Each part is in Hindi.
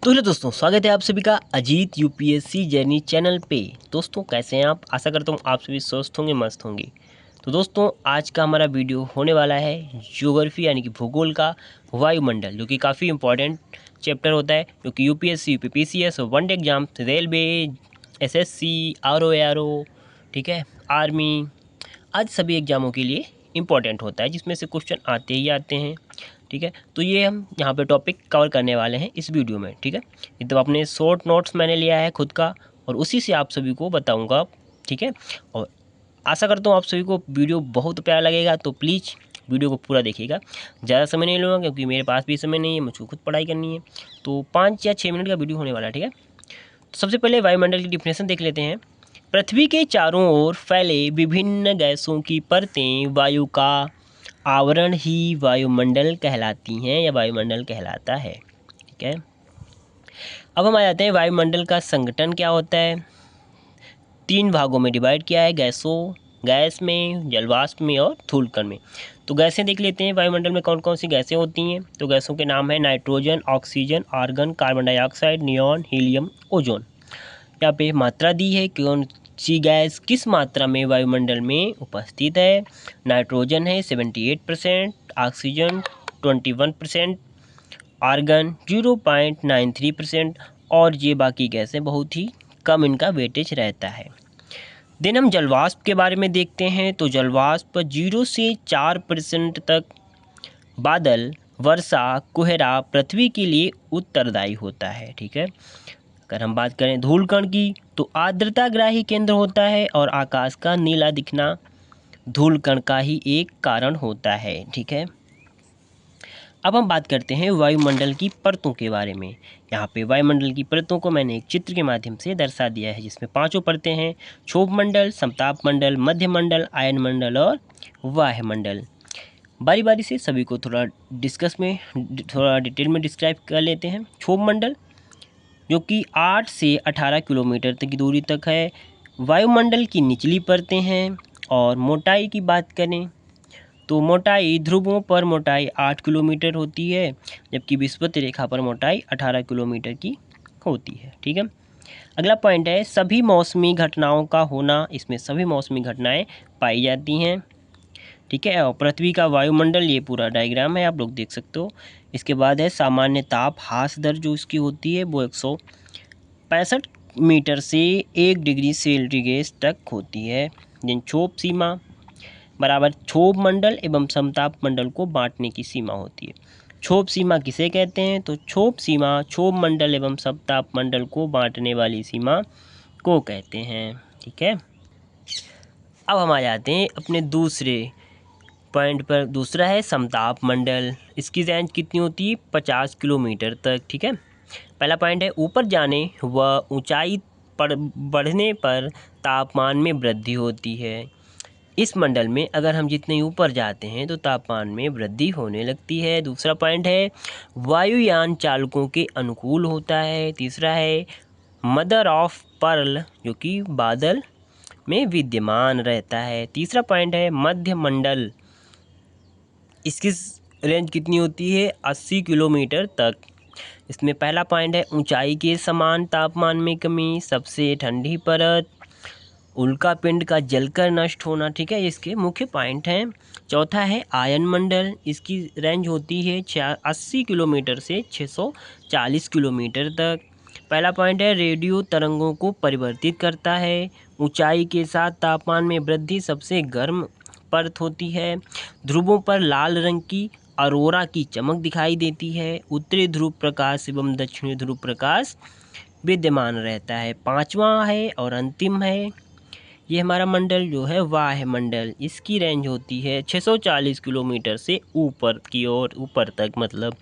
तो हेलो दोस्तों, स्वागत है आप सभी का अजीत यूपीएससी जर्नी चैनल पे। दोस्तों कैसे हैं आप? आशा करता हूँ आप सभी स्वस्थ होंगे, मस्त होंगे। तो दोस्तों आज का हमारा वीडियो होने वाला है ज्योग्राफी यानी कि भूगोल का वायुमंडल, जो कि काफ़ी इंपॉर्टेंट चैप्टर होता है, जो कि यूपीएससी यूपीपीसीएस और one day exam, railway, SSC, RO, ठीक है, आर्मी, आज सभी एग्जामों के लिए इम्पॉर्टेंट होता है, जिसमें से क्वेश्चन आते ही आते हैं। ठीक है, तो ये हम यहाँ पे टॉपिक कवर करने वाले हैं इस वीडियो में। ठीक है, ये तो अपने शॉर्ट नोट्स मैंने लिया है खुद का, और उसी से आप सभी को बताऊँगा। ठीक है, और आशा करता हूँ आप सभी को वीडियो बहुत प्यारा लगेगा, तो प्लीज़ वीडियो को पूरा देखिएगा। ज़्यादा समय नहीं लूँगा क्योंकि मेरे पास भी समय नहीं है, मुझको खुद पढ़ाई करनी है। तो 5 या 6 मिनट का वीडियो होने वाला है। ठीक है, तो सबसे पहले वायुमंडल की डिफिनेशन देख लेते हैं। पृथ्वी के चारों ओर फैले विभिन्न गैसों की परतें वायु का आवरण ही वायुमंडल कहलाती हैं या वायुमंडल कहलाता है। ठीक है, अब हम आ जाते हैं वायुमंडल का संगठन क्या होता है। 3 भागों में डिवाइड किया है, गैस में, जलवाष्प में और धूलकण में। तो गैसें देख लेते हैं, वायुमंडल में कौन कौन सी गैसें होती हैं। तो गैसों के नाम है nitrogen, oxygen, argon, carbon dioxide, neon, helium, ozone. यहाँ पे मात्रा दी है, कौन सी गैस किस मात्रा में वायुमंडल में उपस्थित है। नाइट्रोजन है 78%, ऑक्सीजन 21%, आर्गन 0.93% और ये बाकी गैसें बहुत ही कम इनका वेटेज रहता है। देन हम जलवाष्प के बारे में देखते हैं। तो जलवाष्प 0 से 4% तक बादल, वर्षा, कोहरा पृथ्वी के लिए उत्तरदायी होता है। ठीक है, अगर हम बात करें धूलकण की, तो आर्द्रताग्राही केंद्र होता है और आकाश का नीला दिखना धूलकण का ही एक कारण होता है। ठीक है, अब हम बात करते हैं वायुमंडल की परतों के बारे में। यहाँ पे वायुमंडल की परतों को मैंने एक चित्र के माध्यम से दर्शा दिया है, जिसमें 5 परतें हैं: क्षोभ मंडल, समताप मंडल, मध्य मंडल, आयन मंडल और वायुमंडल। बारी बारी से सभी को थोड़ा डिटेल में डिस्क्राइब कर लेते हैं। क्षोभ मंडल जो कि 8 से 18 किलोमीटर तक की दूरी तक है, वायुमंडल की निचली परतें हैं। और मोटाई की बात करें तो मोटाई ध्रुवों पर मोटाई 8 किलोमीटर होती है, जबकि विषुवत रेखा पर मोटाई 18 किलोमीटर की होती है। ठीक है, अगला पॉइंट है सभी मौसमी घटनाओं का होना। इसमें सभी मौसमी घटनाएं पाई जाती हैं। ठीक है, और पृथ्वी का वायुमंडल, ये पूरा डायग्राम है, आप लोग देख सकते हो। इसके बाद है सामान्य ताप ह्रास दर, जो इसकी होती है वो 165 मीटर से 1 डिग्री सेल्सियस तक होती है। जिन क्षोभ सीमा बराबर क्षोभ मंडल एवं समताप मंडल को बांटने की सीमा होती है। क्षोभ सीमा किसे कहते हैं? तो क्षोभ सीमा क्षोभ मंडल एवं समताप मंडल को बांटने वाली सीमा को कहते हैं। ठीक है, अब हम आ जाते हैं अपने दूसरे पॉइंट पर। दूसरा है समताप मंडल। इसकी रेंज कितनी होती है? 50 किलोमीटर तक। ठीक है, पहला पॉइंट है ऊपर जाने व ऊंचाई पर बढ़ने पर तापमान में वृद्धि होती है। इस मंडल में अगर हम जितने ऊपर जाते हैं तो तापमान में वृद्धि होने लगती है। दूसरा पॉइंट है वायुयान चालकों के अनुकूल होता है। तीसरा है मदर ऑफ पर्ल, जो कि बादल में विद्यमान रहता है। तीसरा पॉइंट है मध्य मंडल। इसकी रेंज कितनी होती है? 80 किलोमीटर तक। इसमें पहला पॉइंट है ऊंचाई के समान तापमान में कमी, सबसे ठंडी परत, उल्का पिंड का जलकर नष्ट होना। ठीक है, इसके मुख्य पॉइंट हैं। चौथा है आयन मंडल। इसकी रेंज होती है 80 किलोमीटर से 640 किलोमीटर तक। पहला पॉइंट है रेडियो तरंगों को परिवर्तित करता है। ऊंचाई के साथ तापमान में वृद्धि सबसे गर्म परत होती है। ध्रुवों पर लाल रंग की अरोरा की चमक दिखाई देती है। उत्तरी ध्रुव प्रकाश एवं दक्षिणी ध्रुव प्रकाश विद्यमान रहता है। पांचवा है और अंतिम है ये हमारा मंडल जो है वायुमंडल। इसकी रेंज होती है 640 किलोमीटर से ऊपर की ओर, ऊपर तक मतलब।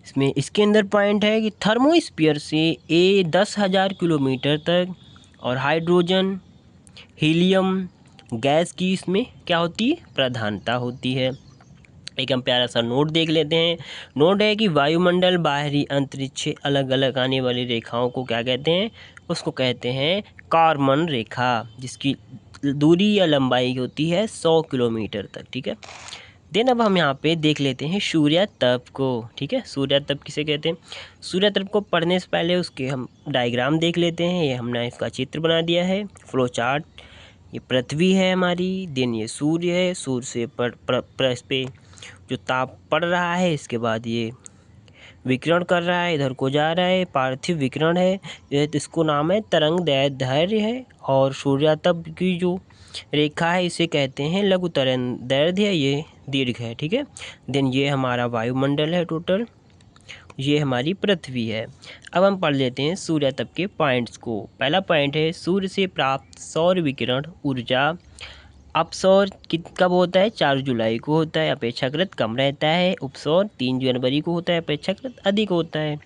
इसमें इसके अंदर पॉइंट है कि थर्मोस्फीयर से 10,000 किलोमीटर तक, और हाइड्रोजन, हीलियम गैस की इसमें क्या होती है? प्रधानता होती है। एक हम प्यारा सा नोट देख लेते हैं। नोट है कि वायुमंडल बाहरी अंतरिक्ष से अलग अलग आने वाली रेखाओं को क्या कहते हैं? उसको कहते हैं कारमन रेखा, जिसकी दूरी या लंबाई होती है 100 किलोमीटर तक। ठीक है, अब हम यहाँ पे देख लेते हैं सूर्यातप को। ठीक है, सूर्यातप किसे कहते हैं? सूर्यातप को पढ़ने से पहले उसके हम डायग्राम देख लेते हैं। ये हमने इसका चित्र बना दिया है, फ्लो चार्ट। ये पृथ्वी है हमारी, दिन ये सूर्य है, सूर्य से पृष्ठ पे जो ताप पड़ रहा है, इसके बाद ये विकिरण कर रहा है, इधर को जा रहा है, पार्थिव विकिरण है। ये इसको नाम है तरंग दैर्ध्य है। और सूर्यातप की जो रेखा है इसे कहते हैं लघु तरंग दैर्ध्य, ये दीर्घ है। ठीक है, देन ये हमारा वायुमंडल है टोटल, ये हमारी पृथ्वी है। अब हम पढ़ लेते हैं सूर्यातप के पॉइंट्स को। पहला पॉइंट है सूर्य से प्राप्त सौर विकिरण ऊर्जा। अपसौर कब होता है? 4 जुलाई को होता है, अपेक्षाकृत कम रहता है। उपसौर 3 जनवरी को होता है, अपेक्षाकृत अधिक होता है।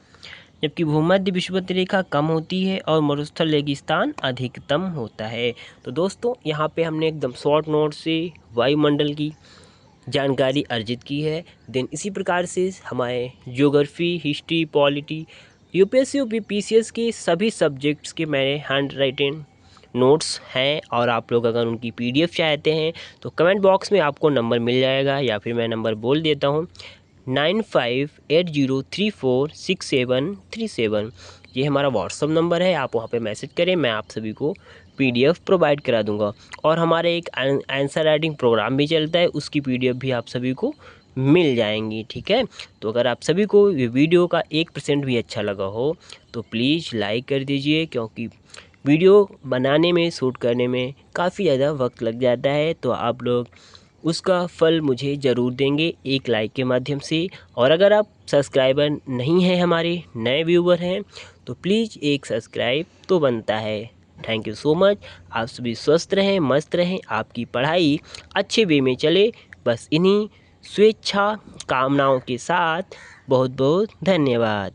जबकि भूमध्य विषुवत रेखा कम होती है और मरुस्थल रेगिस्तान अधिकतम होता है। तो दोस्तों यहाँ पे हमने एकदम शॉर्ट नोट से वायुमंडल की जानकारी अर्जित की है। देन इसी प्रकार से हमारे ज्योग्राफी, हिस्ट्री, पॉलिटी, यूपीएससी और पीसीएस के सभी सब्जेक्ट्स के मेरे हैंड राइटिंग नोट्स हैं। और आप लोग अगर उनकी पीडीएफ चाहते हैं तो कमेंट बॉक्स में आपको नंबर मिल जाएगा, या फिर मैं नंबर बोल देता हूँ 9580346737। ये हमारा व्हाट्सअप नंबर है, आप वहाँ पे मैसेज करें, मैं आप सभी को पीडीएफ प्रोवाइड करा दूंगा। और हमारे एक आंसर राइटिंग प्रोग्राम भी चलता है, उसकी पीडीएफ भी आप सभी को मिल जाएंगी। ठीक है, तो अगर आप सभी को ये वीडियो का 1% भी अच्छा लगा हो तो प्लीज़ लाइक कर दीजिए, क्योंकि वीडियो बनाने में, शूट करने में काफ़ी ज़्यादा वक्त लग जाता है। तो आप लोग उसका फल मुझे ज़रूर देंगे एक लाइक के माध्यम से। और अगर आप सब्सक्राइबर नहीं हैं, हमारे नए व्यूवर हैं, तो प्लीज़ एक सब्सक्राइब तो बनता है। Thank you so much. आप सभी स्वस्थ रहें, मस्त रहें, आपकी पढ़ाई अच्छे वे में चले, बस इन्हीं स्वेच्छा कामनाओं के साथ बहुत बहुत धन्यवाद।